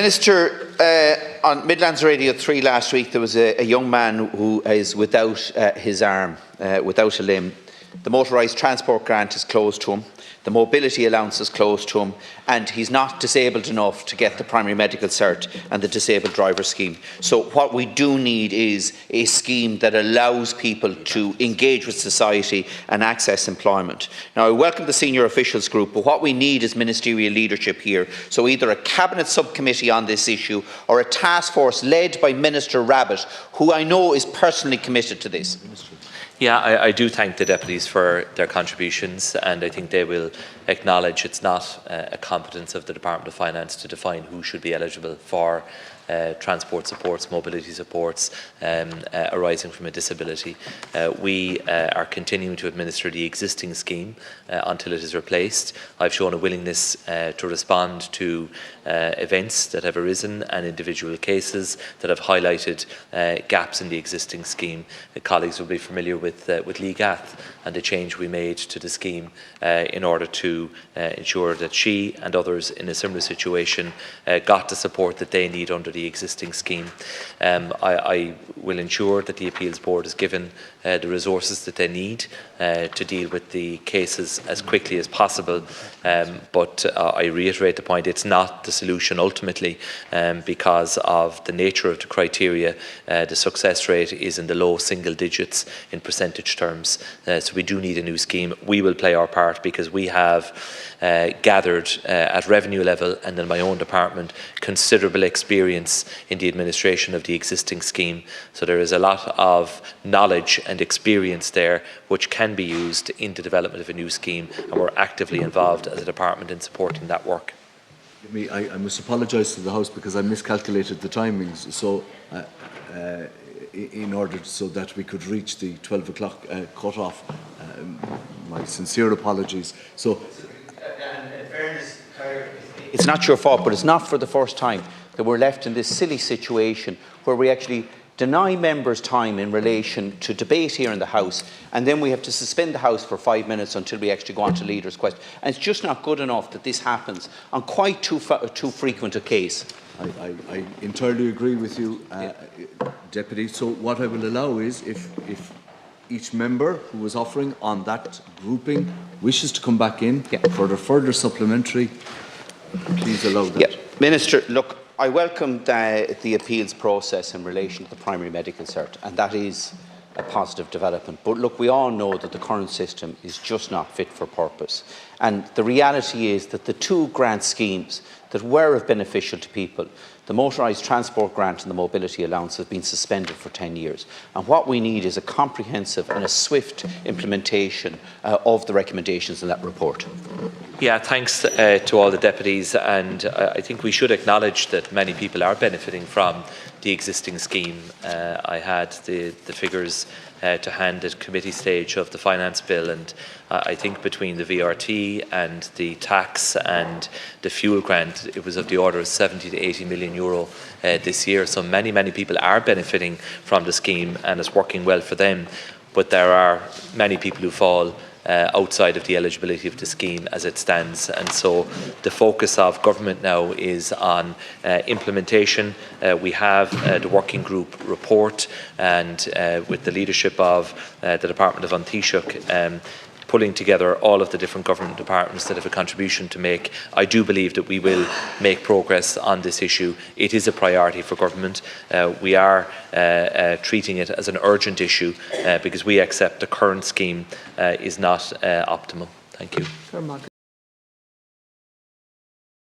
Minister, on Midlands Radio 3 last week, there was a young man who is without his arm, without a limb. The motorised transport grant is closed to him. The mobility allowance is closed to him, and he's not disabled enough to get the primary medical cert and the disabled driver scheme. So what we do need is a scheme that allows people to engage with society and access employment. Now, I welcome the senior officials group, but what we need is ministerial leadership here. So either a cabinet subcommittee on this issue or a task force led by Minister Rabbitte, who I know is personally committed to this. Yeah, I do thank the deputies for their contributions, and I think they will acknowledge it's not a competence of the Department of Finance to define who should be eligible for transport supports, mobility supports arising from a disability. We are continuing to administer the existing scheme until it is replaced. I've shown a willingness to respond to events that have arisen and individual cases that have highlighted gaps in the existing scheme. The colleagues will be familiar with Lee Gath and the change we made to the scheme in order to ensure that she and others in a similar situation got the support that they need under the existing scheme. I will ensure that the Appeals Board is given the resources that they need to deal with the cases as quickly as possible, but I reiterate the point, it's not the solution ultimately because of the nature of the criteria. The success rate is in the low single digits in percentage terms, so we do need a new scheme. We will play our part because we have gathered at revenue level and in my own department considerable experience in the administration of the existing scheme, so there is a lot of knowledge and experience there which can be used in the development of a new scheme, and we're actively involved as a department in supporting that work. I must apologise to the House because I miscalculated the timings, so in order so that we could reach the 12 o'clock cut-off. My sincere apologies. So, it's not your fault, but it's not for the first time that we're left in this silly situation where we actually deny members time in relation to debate here in the House, and then we have to suspend the House for 5 minutes until we actually go on to leaders' questions. And it's just not good enough that this happens on quite too frequent a case. I entirely agree with you, Deputy. So what I will allow is if each member who was offering on that grouping wishes to come back in for the further supplementary, please allow that. Yeah. Minister, look, I welcome the appeals process in relation to the primary medical cert, and that is a positive development. But look, we all know that the current system is just not fit for purpose. And the reality is that the two grant schemes that were of beneficial to people, the motorised transport grant and the mobility allowance, have been suspended for 10 years. And what we need is a comprehensive and a swift implementation of the recommendations in that report. Yeah, thanks to all the deputies, and I think we should acknowledge that many people are benefiting from the existing scheme. I had the figures to hand at committee stage of the finance bill, and I think between the VRT and the tax and the fuel grant, it was of the order of 70 to 80 million euro this year. So many people are benefiting from the scheme and it's working well for them, but there are many people who fall outside of the eligibility of the scheme as it stands, and so the focus of government now is on implementation. We have the working group report, and with the leadership of the Department of An Taoiseach, pulling together all of the different government departments that have a contribution to make. I do believe that we will make progress on this issue. It is a priority for government. We are treating it as an urgent issue because we accept the current scheme is not optimal. Thank you.